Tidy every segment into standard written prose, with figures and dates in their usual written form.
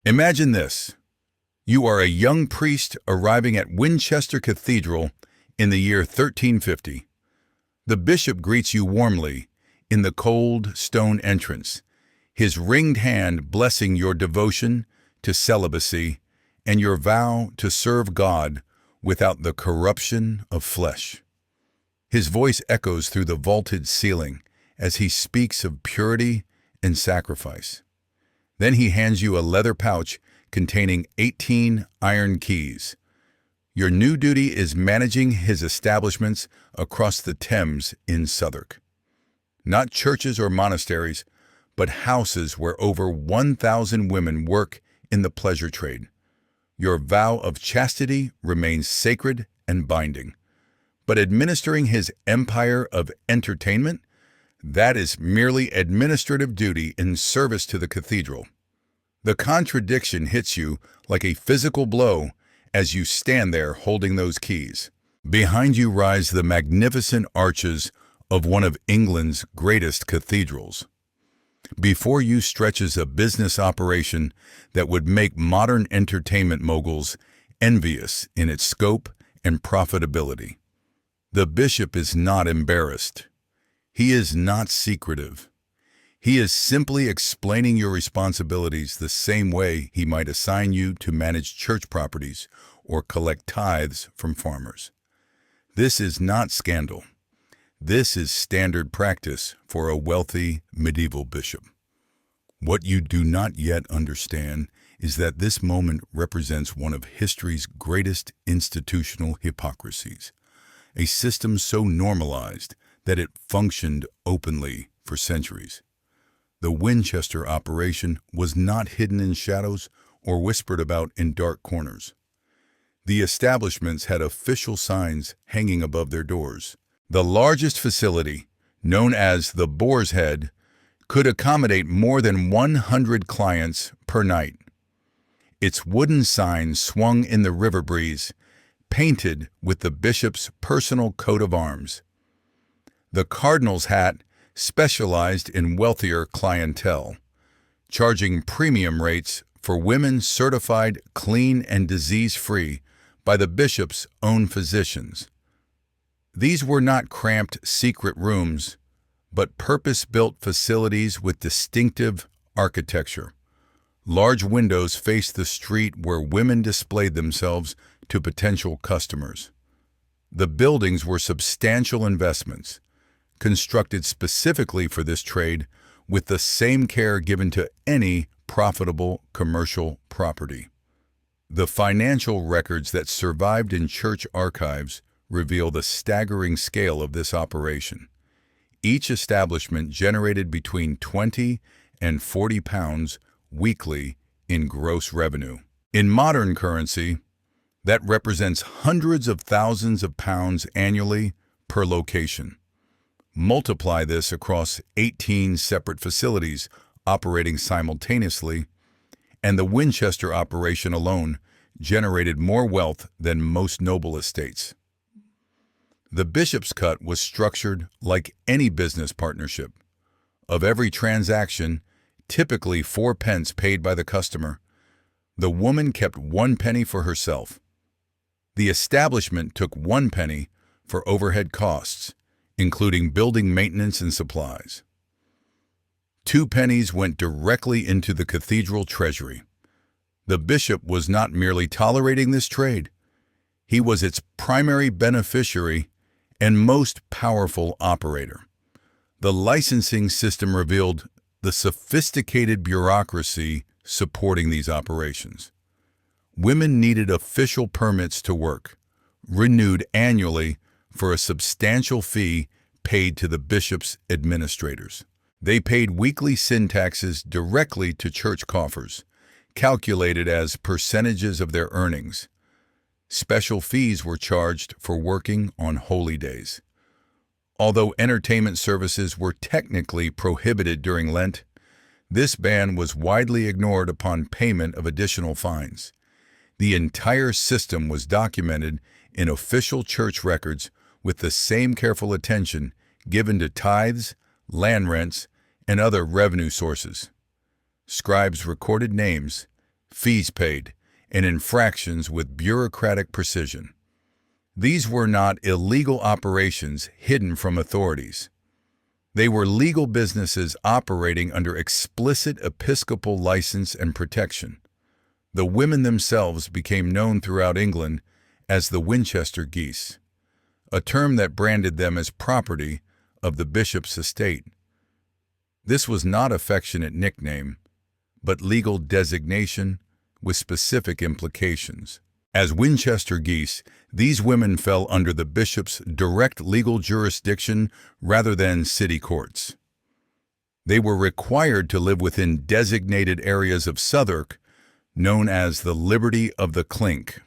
Imagine this. You are a young priest arriving at Winchester Cathedral in the year 1350. The bishop greets you warmly in the cold stone entrance, his ringed hand blessing your devotion to celibacy and your vow to serve God without the corruption of flesh. His voice echoes through the vaulted ceiling as he speaks of purity and sacrifice. Then he hands you a leather pouch containing 18 iron keys. Your new duty is managing his establishments across the Thames in Southwark. Not churches or monasteries, but houses where over 1,000 women work in the pleasure trade. Your vow of chastity remains sacred and binding. But administering his empire of entertainment, that is merely administrative duty in service to the cathedral. The contradiction hits you like a physical blow as you stand there holding those keys. Behind you rise the magnificent arches of one of England's greatest cathedrals. Before you stretches a business operation that would make modern entertainment moguls envious in its scope and profitability. The bishop is not embarrassed. He is not secretive. He is simply explaining your responsibilities the same way he might assign you to manage church properties or collect tithes from farmers. This is not scandal. This is standard practice for a wealthy medieval bishop. What you do not yet understand is that this moment represents one of history's greatest institutional hypocrisies, a system so normalized that it functioned openly for centuries. The Winchester operation was not hidden in shadows or whispered about in dark corners. The establishments had official signs hanging above their doors. The largest facility, known as the Boar's Head, could accommodate more than 100 clients per night. Its wooden sign swung in the river breeze, painted with the bishop's personal coat of arms. The cardinal's hat specialized in wealthier clientele, charging premium rates for women certified clean and disease-free by the bishop's own physicians. These were not cramped secret rooms, but purpose-built facilities with distinctive architecture. Large windows faced the street where women displayed themselves to potential customers. The buildings were substantial investments, constructed specifically for this trade with the same care given to any profitable commercial property. The financial records that survived in church archives reveal the staggering scale of this operation. Each establishment generated between 20 and 40 pounds weekly in gross revenue. In modern currency, that represents hundreds of thousands of pounds annually per location. Multiply this across 18 separate facilities operating simultaneously, and the Winchester operation alone generated more wealth than most noble estates. The bishop's cut was structured like any business partnership. Of every transaction, typically 4 pence paid by the customer, the woman kept 1 penny for herself. The establishment took 1 penny for overhead costs, including building maintenance and supplies. 2 pennies went directly into the cathedral treasury. The bishop was not merely tolerating this trade. He was its primary beneficiary and most powerful operator. The licensing system revealed the sophisticated bureaucracy supporting these operations. Women needed official permits to work, renewed annually for a substantial fee paid to the bishop's administrators. They paid weekly sin taxes directly to church coffers, calculated as percentages of their earnings. Special fees were charged for working on holy days. Although entertainment services were technically prohibited during Lent, this ban was widely ignored upon payment of additional fines. The entire system was documented in official church records with the same careful attention given to tithes, land rents, and other revenue sources. Scribes recorded names, fees paid, and infractions with bureaucratic precision. These were not illegal operations hidden from authorities. They were legal businesses operating under explicit episcopal license and protection. The women themselves became known throughout England as the Winchester geese, a term that branded them as property of the bishop's estate. This was not affectionate nickname, but legal designation with specific implications. As Winchester geese, these women fell under the bishop's direct legal jurisdiction rather than city courts. They were required to live within designated areas of Southwark, known as the Liberty of the Clink,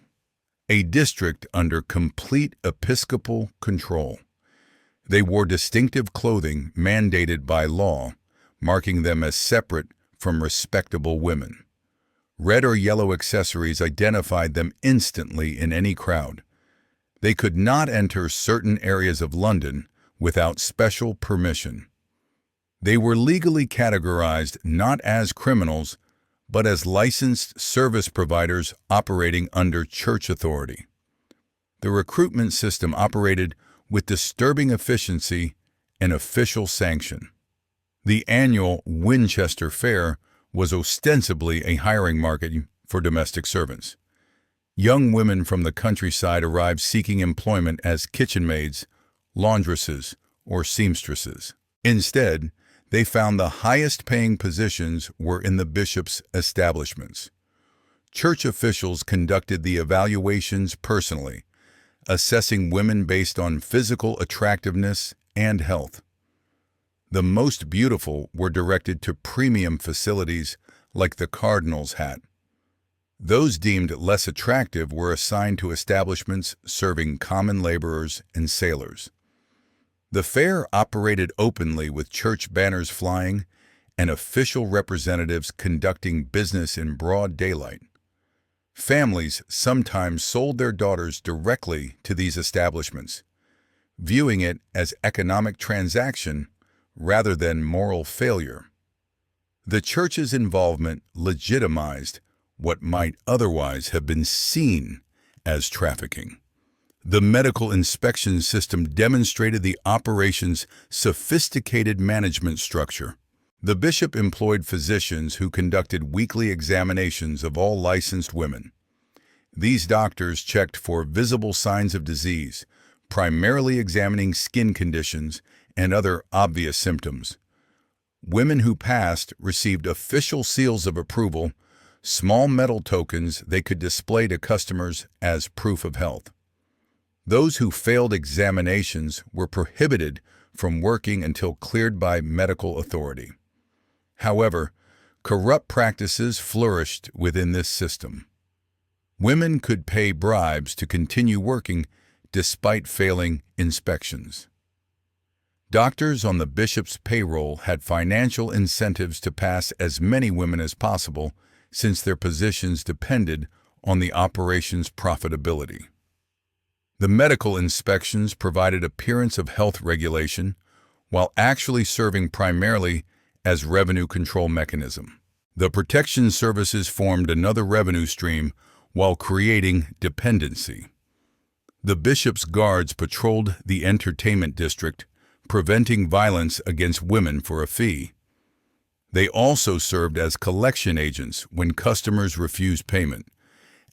a district under complete episcopal control. They wore distinctive clothing mandated by law, marking them as separate from respectable women. Red or yellow accessories identified them instantly in any crowd. They could not enter certain areas of London without special permission. They were legally categorized not as criminals, but as licensed service providers operating under church authority. The recruitment system operated with disturbing efficiency and official sanction. The annual Winchester Fair was ostensibly a hiring market for domestic servants. Young women from the countryside arrived seeking employment as kitchen maids, laundresses, or seamstresses. Instead, they found the highest-paying positions were in the bishop's establishments. Church officials conducted the evaluations personally, assessing women based on physical attractiveness and health. The most beautiful were directed to premium facilities like the Cardinal's hat. Those deemed less attractive were assigned to establishments serving common laborers and sailors. The fair operated openly with church banners flying and official representatives conducting business in broad daylight. Families sometimes sold their daughters directly to these establishments, viewing it as economic transaction rather than moral failure. The church's involvement legitimized what might otherwise have been seen as trafficking. The medical inspection system demonstrated the operation's sophisticated management structure. The bishop employed physicians who conducted weekly examinations of all licensed women. These doctors checked for visible signs of disease, primarily examining skin conditions and other obvious symptoms. Women who passed received official seals of approval, small metal tokens they could display to customers as proof of health. Those who failed examinations were prohibited from working until cleared by medical authority. However, corrupt practices flourished within this system. Women could pay bribes to continue working despite failing inspections. Doctors on the bishop's payroll had financial incentives to pass as many women as possible since their positions depended on the operation's profitability. The medical inspections provided appearance of health regulation while actually serving primarily as revenue control mechanism. The protection services formed another revenue stream while creating dependency. The bishop's guards patrolled the entertainment district, preventing violence against women for a fee. They also served as collection agents when customers refused payment,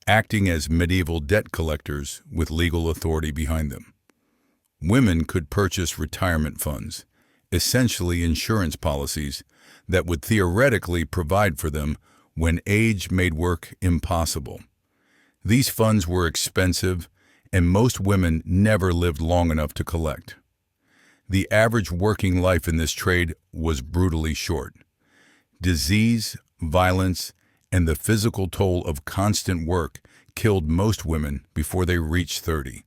acting as medieval debt collectors with legal authority behind them. Women could purchase retirement funds, essentially insurance policies that would theoretically provide for them when age made work impossible. These funds were expensive, and most women never lived long enough to collect. The average working life in this trade was brutally short. Disease, violence, and the physical toll of constant work killed most women before they reached 30.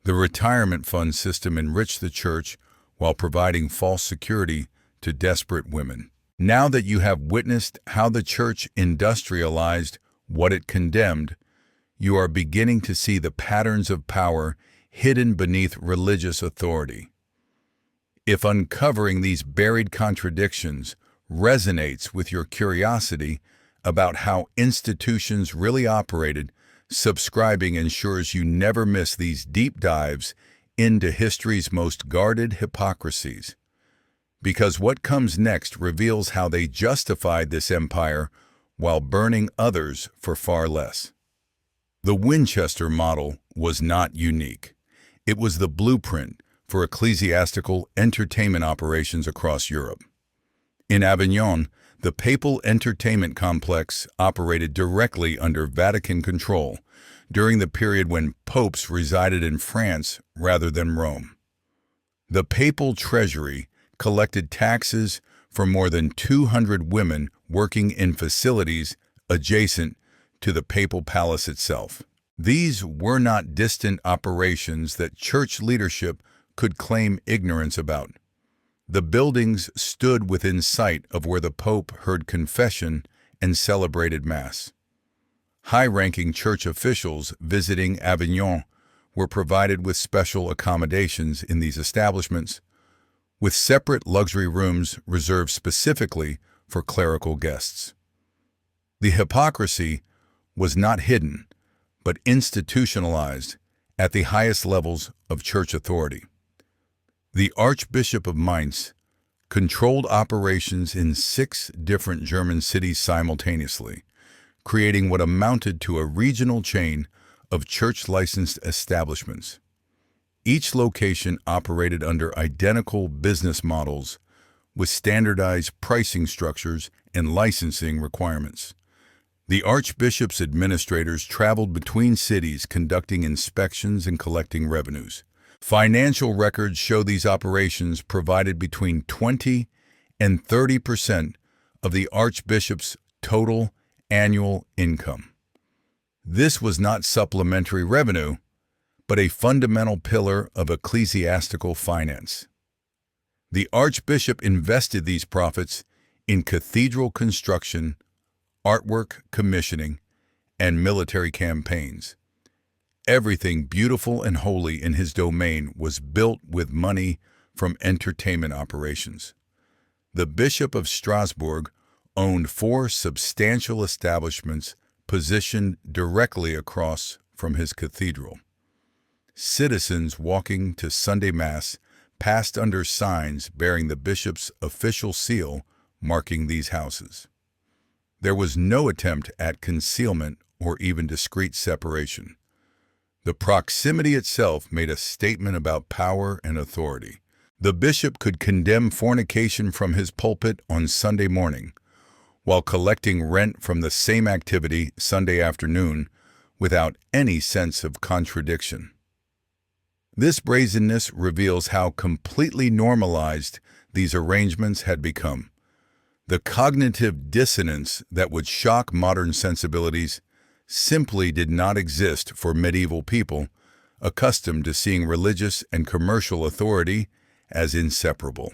The retirement fund system enriched the church while providing false security to desperate women. Now that you have witnessed how the church industrialized what it condemned, you are beginning to see the patterns of power hidden beneath religious authority. If uncovering these buried contradictions resonates with your curiosity, about how institutions really operated, subscribing ensures you never miss these deep dives into history's most guarded hypocrisies. Because what comes next reveals how they justified this empire while burning others for far less. The Winchester model was not unique. It was the blueprint for ecclesiastical entertainment operations across Europe. In Avignon, the papal entertainment complex operated directly under Vatican control during the period when popes resided in France rather than Rome. The papal treasury collected taxes for more than 200 women working in facilities adjacent to the papal palace itself. These were not distant operations that church leadership could claim ignorance about. The buildings stood within sight of where the Pope heard confession and celebrated Mass. High-ranking church officials visiting Avignon were provided with special accommodations in these establishments, with separate luxury rooms reserved specifically for clerical guests. The hypocrisy was not hidden, but institutionalized at the highest levels of church authority. The Archbishop of Mainz controlled operations in 6 different German cities simultaneously, creating what amounted to a regional chain of church-licensed establishments. Each location operated under identical business models with standardized pricing structures and licensing requirements. The Archbishop's administrators traveled between cities conducting inspections and collecting revenues. Financial records show these operations provided between 20 and 30% of the Archbishop's total annual income. This was not supplementary revenue, but a fundamental pillar of ecclesiastical finance. The Archbishop invested these profits in cathedral construction, artwork commissioning, and military campaigns. Everything beautiful and holy in his domain was built with money from entertainment operations. The Bishop of Strasbourg owned 4 substantial establishments positioned directly across from his cathedral. Citizens walking to Sunday Mass passed under signs bearing the bishop's official seal marking these houses. There was no attempt at concealment or even discreet separation. The proximity itself made a statement about power and authority. The bishop could condemn fornication from his pulpit on Sunday morning, while collecting rent from the same activity Sunday afternoon without any sense of contradiction. This brazenness reveals how completely normalized these arrangements had become. The cognitive dissonance that would shock modern sensibilities simply did not exist for medieval people, accustomed to seeing religious and commercial authority as inseparable.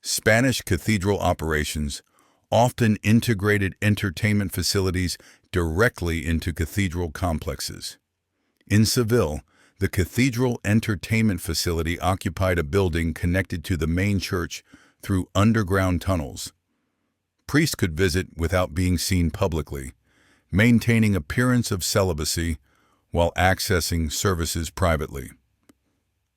Spanish cathedral operations often integrated entertainment facilities directly into cathedral complexes. In Seville, the cathedral entertainment facility occupied a building connected to the main church through underground tunnels. Priests could visit without being seen publicly, maintaining appearance of celibacy while accessing services privately.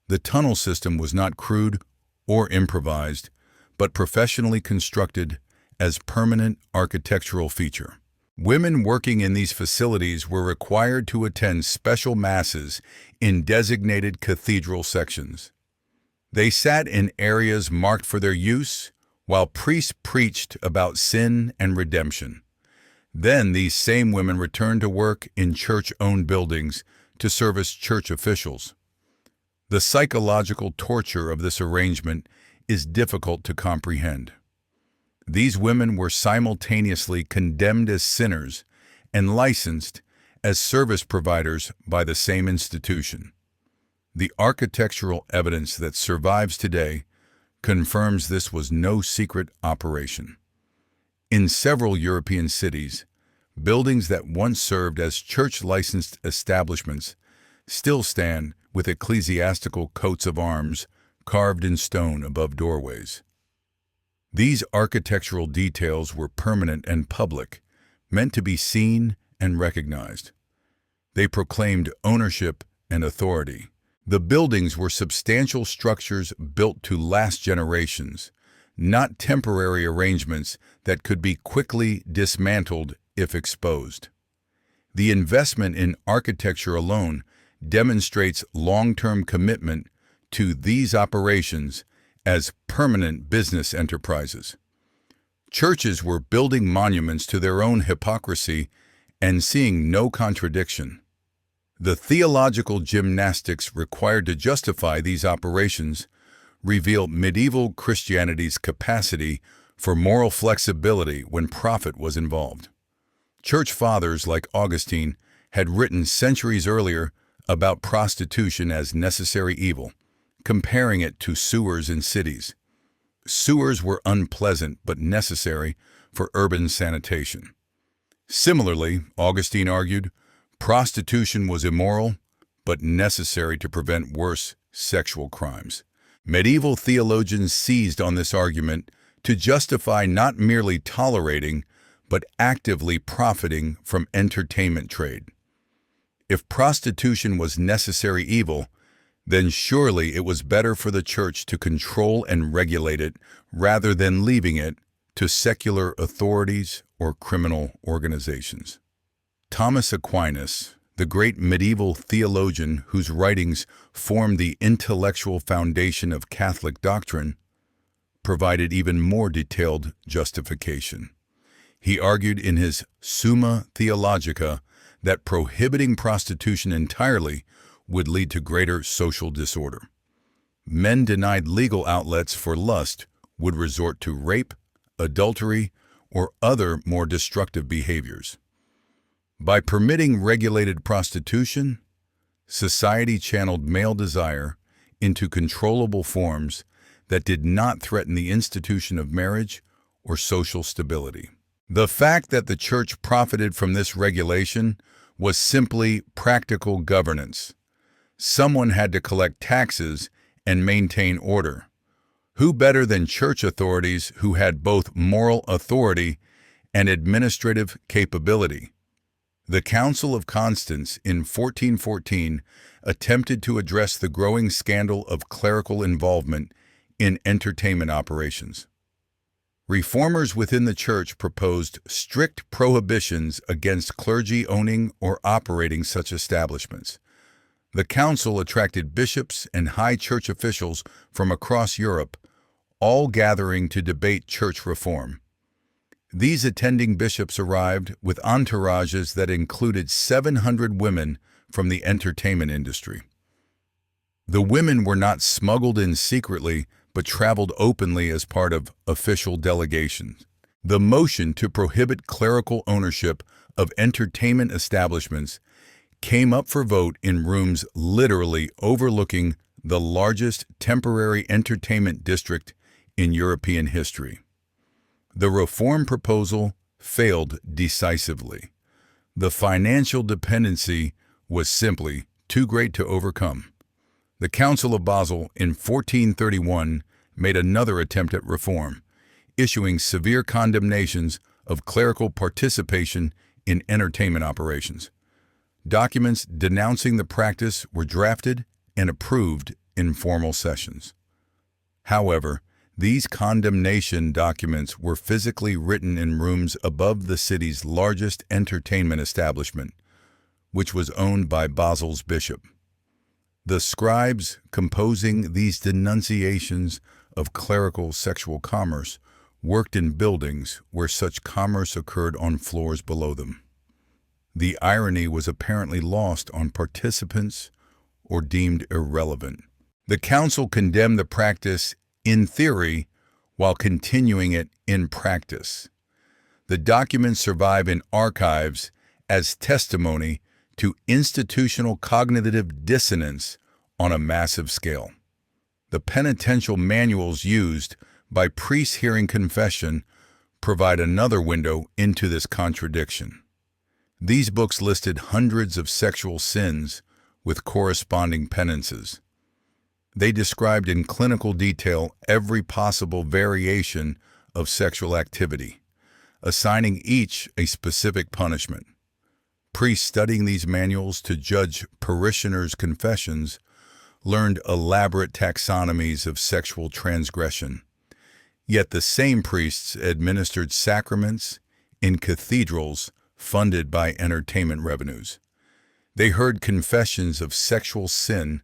The tunnel system was not crude or improvised, but professionally constructed as permanent architectural feature. Women working in these facilities were required to attend special masses in designated cathedral sections. They sat in areas marked for their use, while priests preached about sin and redemption. Then these same women returned to work in church-owned buildings to service church officials. The psychological torture of this arrangement is difficult to comprehend. These women were simultaneously condemned as sinners and licensed as service providers by the same institution. The architectural evidence that survives today confirms this was no secret operation. In several European cities, buildings that once served as church-licensed establishments still stand with ecclesiastical coats of arms carved in stone above doorways. These architectural details were permanent and public, meant to be seen and recognized. They proclaimed ownership and authority. The buildings were substantial structures built to last generations, not temporary arrangements that could be quickly dismantled if exposed. The investment in architecture alone demonstrates long-term commitment to these operations as permanent business enterprises. Churches were building monuments to their own hypocrisy and seeing no contradiction. The theological gymnastics required to justify these operations reveal medieval Christianity's capacity for moral flexibility when profit was involved. Church fathers like Augustine had written centuries earlier about prostitution as necessary evil, comparing it to sewers in cities. Sewers were unpleasant but necessary for urban sanitation. Similarly, Augustine argued, prostitution was immoral but necessary to prevent worse sexual crimes. Medieval theologians seized on this argument to justify not merely tolerating but actively profiting from entertainment trade. If prostitution was necessary evil, then surely it was better for the church to control and regulate it rather than leaving it to secular authorities or criminal organizations. Thomas Aquinas, the great medieval theologian whose writings formed the intellectual foundation of Catholic doctrine, provided even more detailed justification. He argued in his Summa Theologica that prohibiting prostitution entirely would lead to greater social disorder. Men denied legal outlets for lust would resort to rape, adultery, or other more destructive behaviors. By permitting regulated prostitution, society channeled male desire into controllable forms that did not threaten the institution of marriage or social stability. The fact that the church profited from this regulation was simply practical governance. Someone had to collect taxes and maintain order. Who better than church authorities who had both moral authority and administrative capability? The Council of Constance in 1414 attempted to address the growing scandal of clerical involvement in entertainment operations. Reformers within the church proposed strict prohibitions against clergy owning or operating such establishments. The council attracted bishops and high church officials from across Europe, all gathering to debate church reform. These attending bishops arrived with entourages that included 700 women from the entertainment industry. The women were not smuggled in secretly, but traveled openly as part of official delegations. The motion to prohibit clerical ownership of entertainment establishments came up for vote in rooms literally overlooking the largest temporary entertainment district in European history. The reform proposal failed decisively. The financial dependency was simply too great to overcome. The Council of Basel in 1431 made another attempt at reform, issuing severe condemnations of clerical participation in entertainment operations. Documents denouncing the practice were drafted and approved in formal sessions. However, these condemnation documents were physically written in rooms above the city's largest entertainment establishment, which was owned by Basel's bishop. The scribes composing these denunciations of clerical sexual commerce worked in buildings where such commerce occurred on floors below them. The irony was apparently lost on participants or deemed irrelevant. The council condemned the practice in theory while continuing it in practice. The documents survive in archives as testimony to institutional cognitive dissonance on a massive scale. The penitential manuals used by priests hearing confession provide another window into this contradiction. These books listed hundreds of sexual sins with corresponding penances. They described in clinical detail every possible variation of sexual activity, assigning each a specific punishment. Priests studying these manuals to judge parishioners' confessions learned elaborate taxonomies of sexual transgression. Yet the same priests administered sacraments in cathedrals funded by entertainment revenues. They heard confessions of sexual sin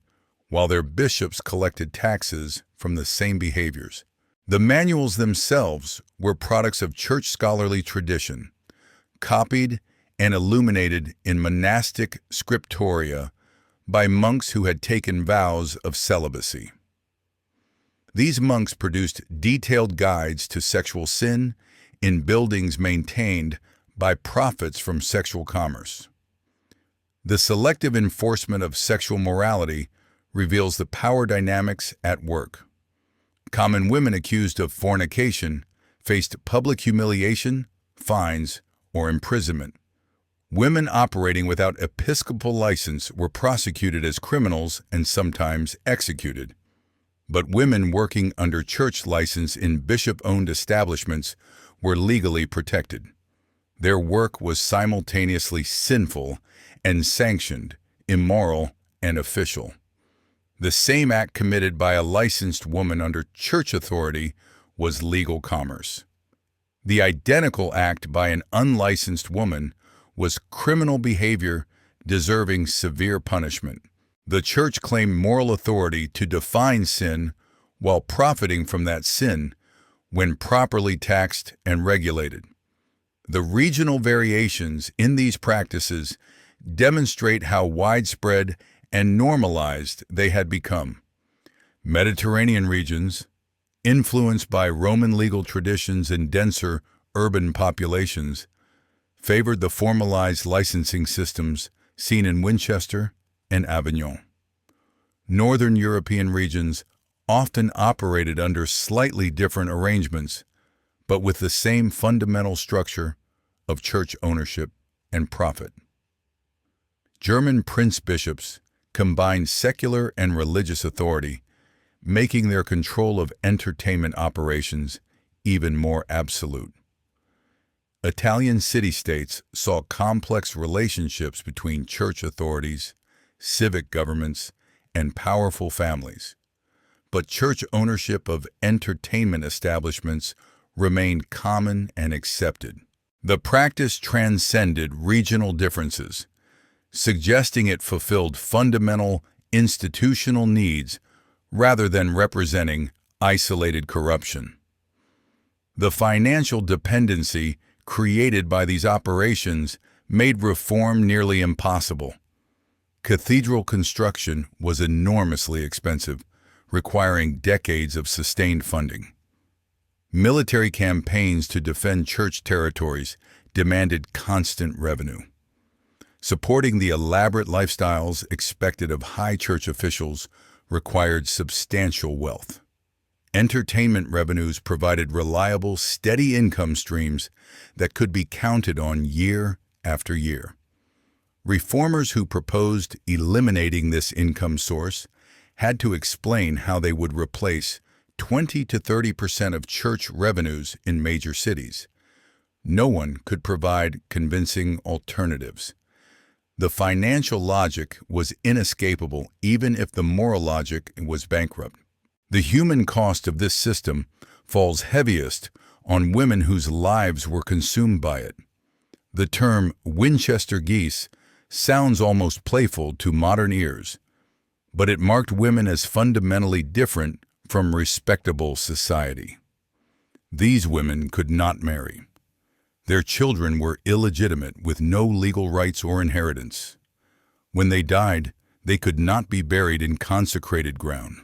while their bishops collected taxes from the same behaviors. The manuals themselves were products of church scholarly tradition, copied and illuminated in monastic scriptoria by monks who had taken vows of celibacy. These monks produced detailed guides to sexual sin in buildings maintained by profits from sexual commerce. The selective enforcement of sexual morality reveals the power dynamics at work. Common women accused of fornication faced public humiliation, fines, or imprisonment. Women operating without episcopal license were prosecuted as criminals and sometimes executed. But women working under church license in bishop-owned establishments were legally protected. Their work was simultaneously sinful and sanctioned, immoral and official. The same act committed by a licensed woman under church authority was legal commerce. The identical act by an unlicensed woman was criminal behavior deserving severe punishment. The church claimed moral authority to define sin while profiting from that sin when properly taxed and regulated. The regional variations in these practices demonstrate how widespread and normalized they had become. Mediterranean regions, influenced by Roman legal traditions and denser urban populations, favored the formalized licensing systems seen in Winchester and Avignon. Northern European regions often operated under slightly different arrangements, but with the same fundamental structure of church ownership and profit. German prince-bishops combined secular and religious authority, making their control of entertainment operations even more absolute. Italian city-states saw complex relationships between church authorities, civic governments, and powerful families. But church ownership of entertainment establishments remained common and accepted. The practice transcended regional differences, suggesting it fulfilled fundamental institutional needs rather than representing isolated corruption. The financial dependency created by these operations made reform nearly impossible. Cathedral construction was enormously expensive, requiring decades of sustained funding. Military campaigns to defend church territories demanded constant revenue. Supporting the elaborate lifestyles expected of high church officials required substantial wealth. Entertainment revenues provided reliable, steady income streams that could be counted on year after year. Reformers who proposed eliminating this income source had to explain how they would replace 20 to 30% of church revenues in major cities. No one could provide convincing alternatives. The financial logic was inescapable even if the moral logic was bankrupt. The human cost of this system falls heaviest on women whose lives were consumed by it. The term Winchester geese sounds almost playful to modern ears, but it marked women as fundamentally different from respectable society. These women could not marry. Their children were illegitimate with no legal rights or inheritance. When they died, they could not be buried in consecrated ground.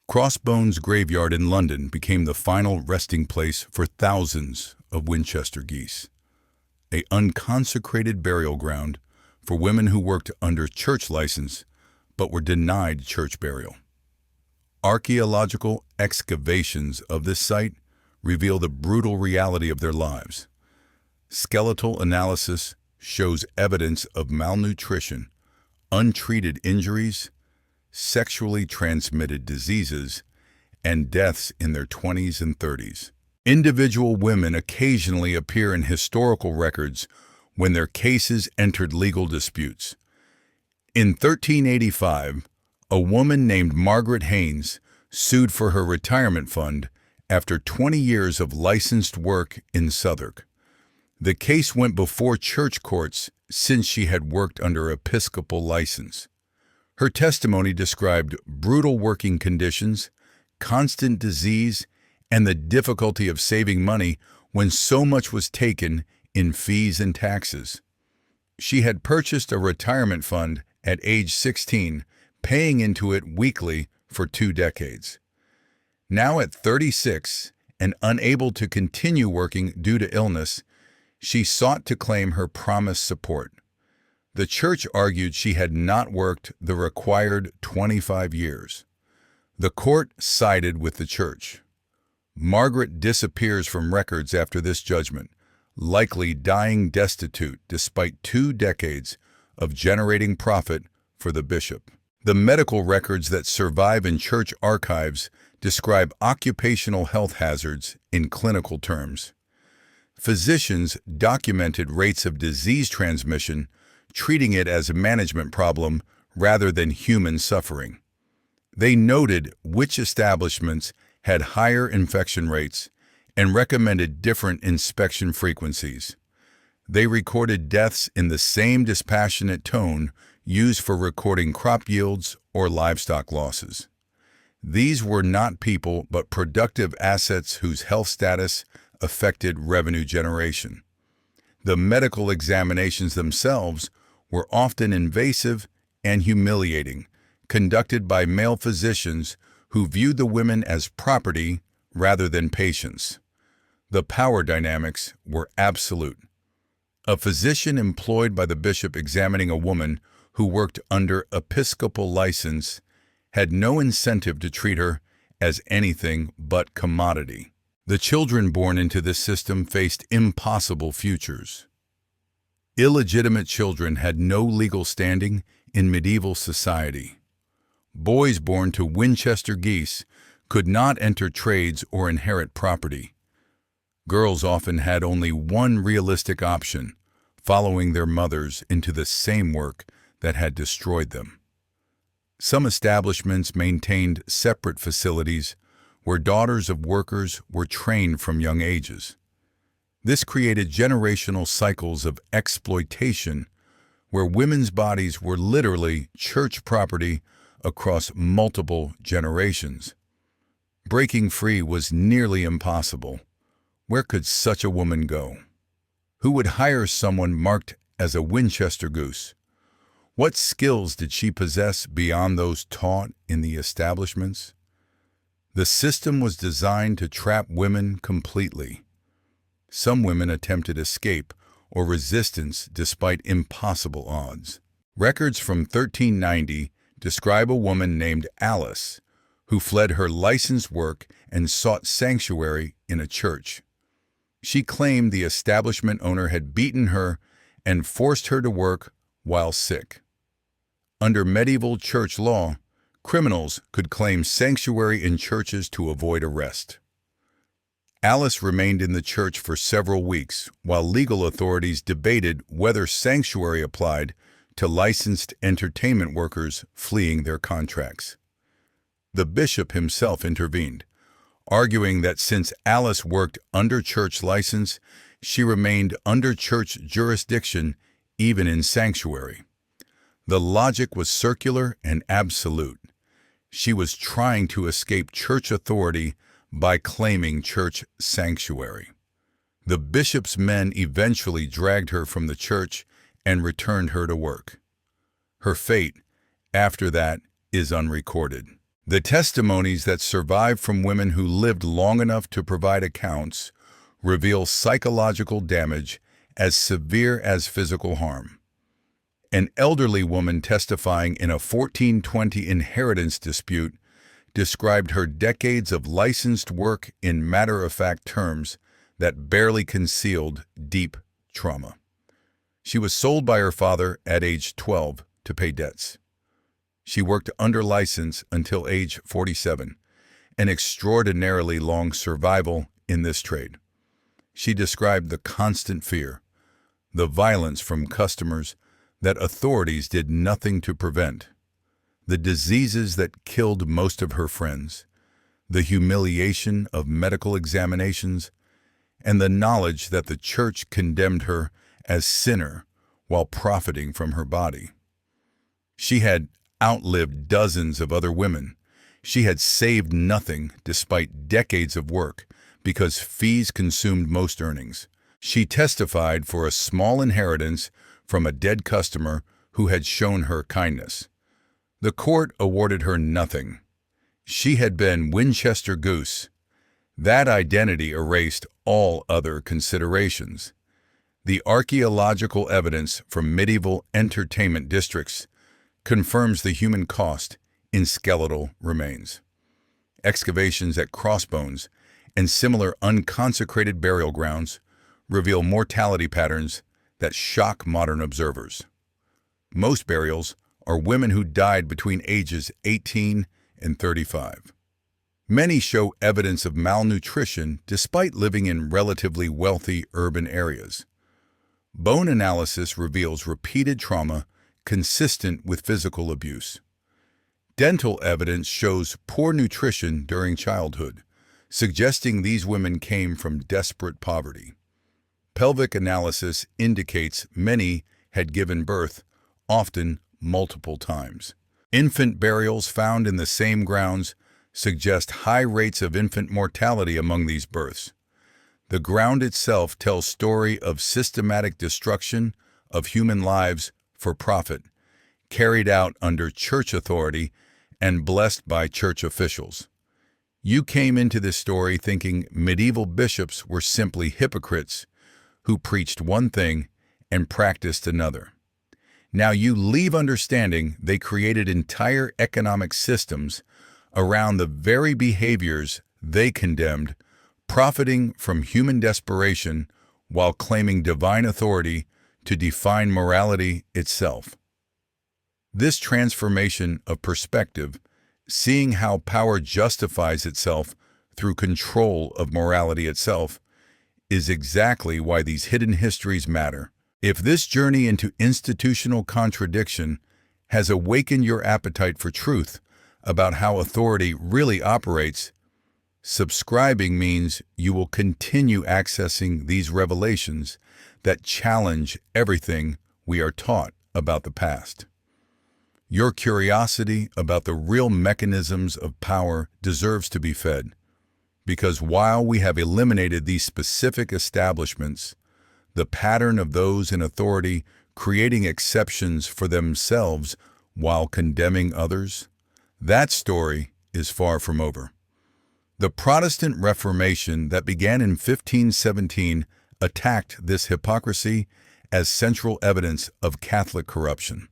Crossbones Graveyard in London became the final resting place for thousands of Winchester geese, an unconsecrated burial ground for women who worked under church license but were denied church burial. Archaeological excavations of this site reveal the brutal reality of their lives. Skeletal analysis shows evidence of malnutrition, untreated injuries, sexually transmitted diseases, and deaths in their 20s and 30s. Individual women occasionally appear in historical records when their cases entered legal disputes. In 1385, a woman named Margaret Haynes sued for her retirement fund after 20 years of licensed work in Southwark. The case went before church courts since she had worked under episcopal license. Her testimony described brutal working conditions, constant disease, and the difficulty of saving money when so much was taken in fees and taxes. She had purchased a retirement fund at age 16, paying into it weekly for 2 decades. Now at 36 and unable to continue working due to illness, she sought to claim her promised support. The church argued she had not worked the required 25 years. The court sided with the church. Margaret disappears from records after this judgment, likely dying destitute despite 2 decades of generating profit for the bishop. The medical records that survive in church archives describe occupational health hazards in clinical terms. Physicians documented rates of disease transmission, treating it as a management problem rather than human suffering. They noted which establishments had higher infection rates and recommended different inspection frequencies. They recorded deaths in the same dispassionate tone used for recording crop yields or livestock losses. These were not people but productive assets whose health status affected revenue generation. The medical examinations themselves were often invasive and humiliating, conducted by male physicians who viewed the women as property rather than patients. The power dynamics were absolute. A physician employed by the bishop examining a woman who worked under episcopal license had no incentive to treat her as anything but commodity. The children born into this system faced impossible futures. Illegitimate children had no legal standing in medieval society. Boys born to Winchester geese could not enter trades or inherit property. Girls often had only one realistic option, following their mothers into the same work that had destroyed them. Some establishments maintained separate facilities where daughters of workers were trained from young ages. This created generational cycles of exploitation where women's bodies were literally church property across multiple generations. Breaking free was nearly impossible. Where could such a woman go? Who would hire someone marked as a Winchester goose? What skills did she possess beyond those taught in the establishments? The system was designed to trap women completely. Some women attempted escape or resistance despite impossible odds. Records from 1390 describe a woman named Alice who fled her licensed work and sought sanctuary in a church. She claimed the establishment owner had beaten her and forced her to work while sick. Under medieval church law, criminals could claim sanctuary in churches to avoid arrest. Alice remained in the church for several weeks while legal authorities debated whether sanctuary applied to licensed entertainment workers fleeing their contracts. The bishop himself intervened, arguing that since Alice worked under church license, she remained under church jurisdiction even in sanctuary. The logic was circular and absolute. She was trying to escape church authority by claiming church sanctuary. The bishop's men eventually dragged her from the church and returned her to work. Her fate, after that, is unrecorded. The testimonies that survive from women who lived long enough to provide accounts reveal psychological damage as severe as physical harm. An elderly woman testifying in a 1420 inheritance dispute described her decades of licensed work in matter-of-fact terms that barely concealed deep trauma. She was sold by her father at age 12 to pay debts. She worked under license until age 47, an extraordinarily long survival in this trade. She described the constant fear, the violence from customers that authorities did nothing to prevent, the diseases that killed most of her friends, the humiliation of medical examinations, and the knowledge that the church condemned her as sinner while profiting from her body. She had outlived dozens of other women. She had saved nothing despite decades of work because fees consumed most earnings. She testified for a small inheritance from a dead customer who had shown her kindness. The court awarded her nothing. She had been Winchester Goose. That identity erased all other considerations. The archaeological evidence from medieval entertainment districts confirms the human cost in skeletal remains. Excavations at Crossbones and similar unconsecrated burial grounds reveal mortality patterns that shock modern observers. Most burials are women who died between ages 18 and 35. Many show evidence of malnutrition despite living in relatively wealthy urban areas. Bone analysis reveals repeated trauma consistent with physical abuse. Dental evidence shows poor nutrition during childhood, suggesting these women came from desperate poverty. Pelvic analysis indicates many had given birth, often multiple times. Infant burials found in the same grounds suggest high rates of infant mortality among these births. The ground itself tells story of systematic destruction of human lives for profit, carried out under church authority and blessed by church officials. You came into this story thinking medieval bishops were simply hypocrites who preached one thing and practiced another. Now you leave understanding they created entire economic systems around the very behaviors they condemned, profiting from human desperation while claiming divine authority to define morality itself. This transformation of perspective, seeing how power justifies itself through control of morality itself, is exactly why these hidden histories matter. If this journey into institutional contradiction has awakened your appetite for truth about how authority really operates, subscribing means you will continue accessing these revelations that challenge everything we are taught about the past. Your curiosity about the real mechanisms of power deserves to be fed, because while we have eliminated these specific establishments, the pattern of those in authority creating exceptions for themselves while condemning others, that story is far from over. The Protestant Reformation that began in 1517 attacked this hypocrisy as central evidence of Catholic corruption.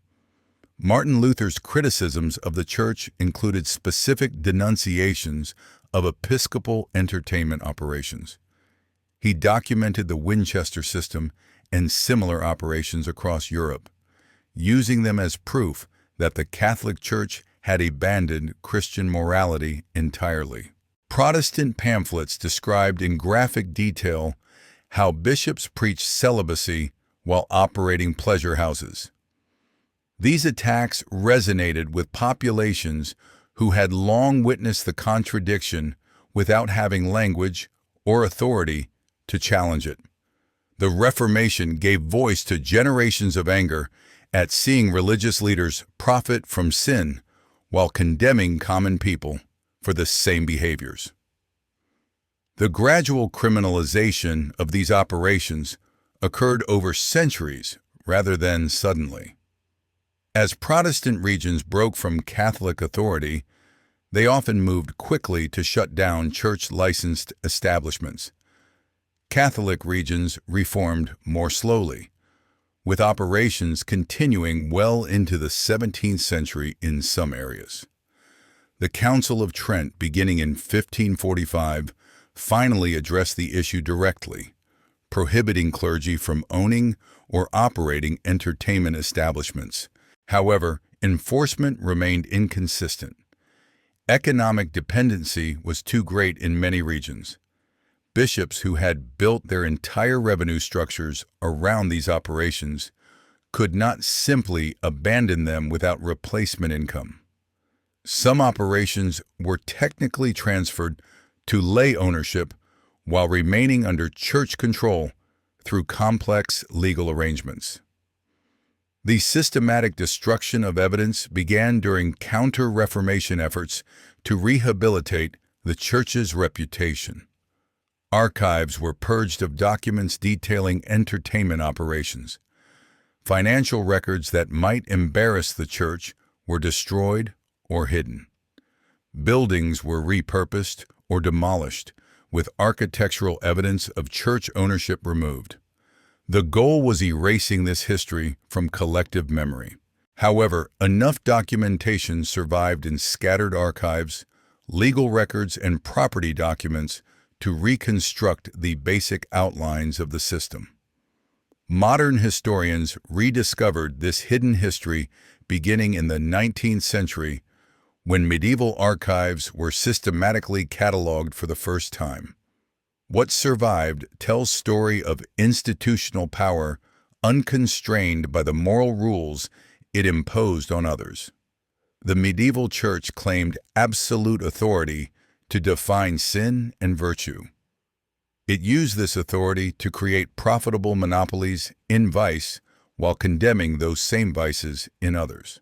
Martin Luther's criticisms of the Church included specific denunciations of episcopal entertainment operations. He documented the Winchester system and similar operations across Europe, using them as proof that the Catholic Church had abandoned Christian morality entirely. Protestant pamphlets described in graphic detail how bishops preached celibacy while operating pleasure houses. These attacks resonated with populations who had long witnessed the contradiction without having language or authority to challenge it. The Reformation gave voice to generations of anger at seeing religious leaders profit from sin while condemning common people for the same behaviors. The gradual criminalization of these operations occurred over centuries rather than suddenly. As Protestant regions broke from Catholic authority, they often moved quickly to shut down church-licensed establishments. Catholic regions reformed more slowly, with operations continuing well into the 17th century in some areas. The Council of Trent, beginning in 1545, finally addressed the issue directly, prohibiting clergy from owning or operating entertainment establishments. However, enforcement remained inconsistent. Economic dependency was too great in many regions. Bishops who had built their entire revenue structures around these operations could not simply abandon them without replacement income. Some operations were technically transferred to lay ownership while remaining under church control through complex legal arrangements. The systematic destruction of evidence began during Counter-Reformation efforts to rehabilitate the church's reputation. Archives were purged of documents detailing entertainment operations. Financial records that might embarrass the church were destroyed or hidden. Buildings were repurposed or demolished, with architectural evidence of church ownership removed. The goal was erasing this history from collective memory. However, enough documentation survived in scattered archives, legal records, and property documents to reconstruct the basic outlines of the system. Modern historians rediscovered this hidden history beginning in the 19th century when medieval archives were systematically cataloged for the first time. What survived tells story of institutional power unconstrained by the moral rules it imposed on others. The medieval church claimed absolute authority to define sin and virtue. It used this authority to create profitable monopolies in vice while condemning those same vices in others.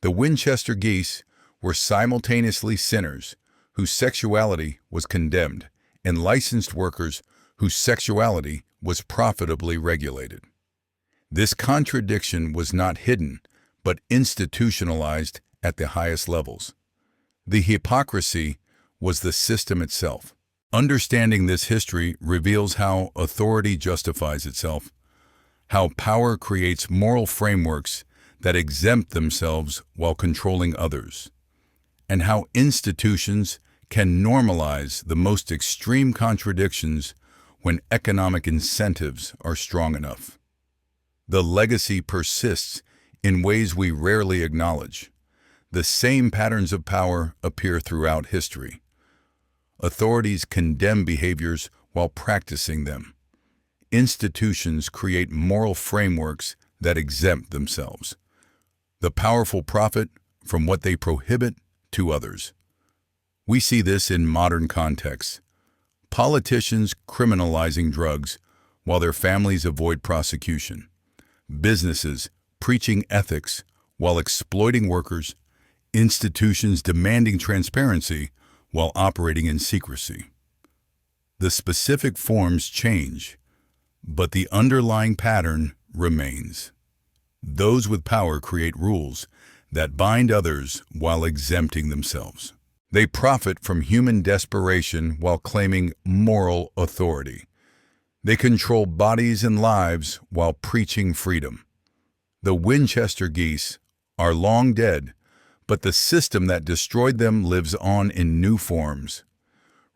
The Winchester geese were simultaneously sinners whose sexuality was condemned and licensed workers whose sexuality was profitably regulated. This contradiction was not hidden, but institutionalized at the highest levels. The hypocrisy was the system itself. Understanding this history reveals how authority justifies itself, how power creates moral frameworks that exempt themselves while controlling others, and how institutions can normalize the most extreme contradictions when economic incentives are strong enough. The legacy persists in ways we rarely acknowledge. The same patterns of power appear throughout history. Authorities condemn behaviors while practicing them. Institutions create moral frameworks that exempt themselves. The powerful profit from what they prohibit to others. We see this in modern contexts. Politicians criminalizing drugs while their families avoid prosecution. Businesses preaching ethics while exploiting workers. Institutions demanding transparency while operating in secrecy. The specific forms change, but the underlying pattern remains. Those with power create rules that bind others while exempting themselves. They profit from human desperation while claiming moral authority. They control bodies and lives while preaching freedom. The Winchester geese are long dead, but the system that destroyed them lives on in new forms.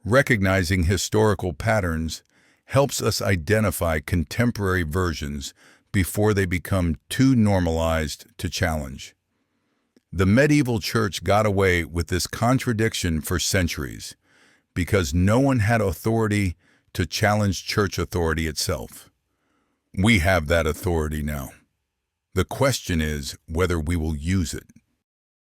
Recognizing historical patterns helps us identify contemporary versions before they become too normalized to challenge. The medieval church got away with this contradiction for centuries because no one had authority to challenge church authority itself. We have that authority now. The question is whether we will use it.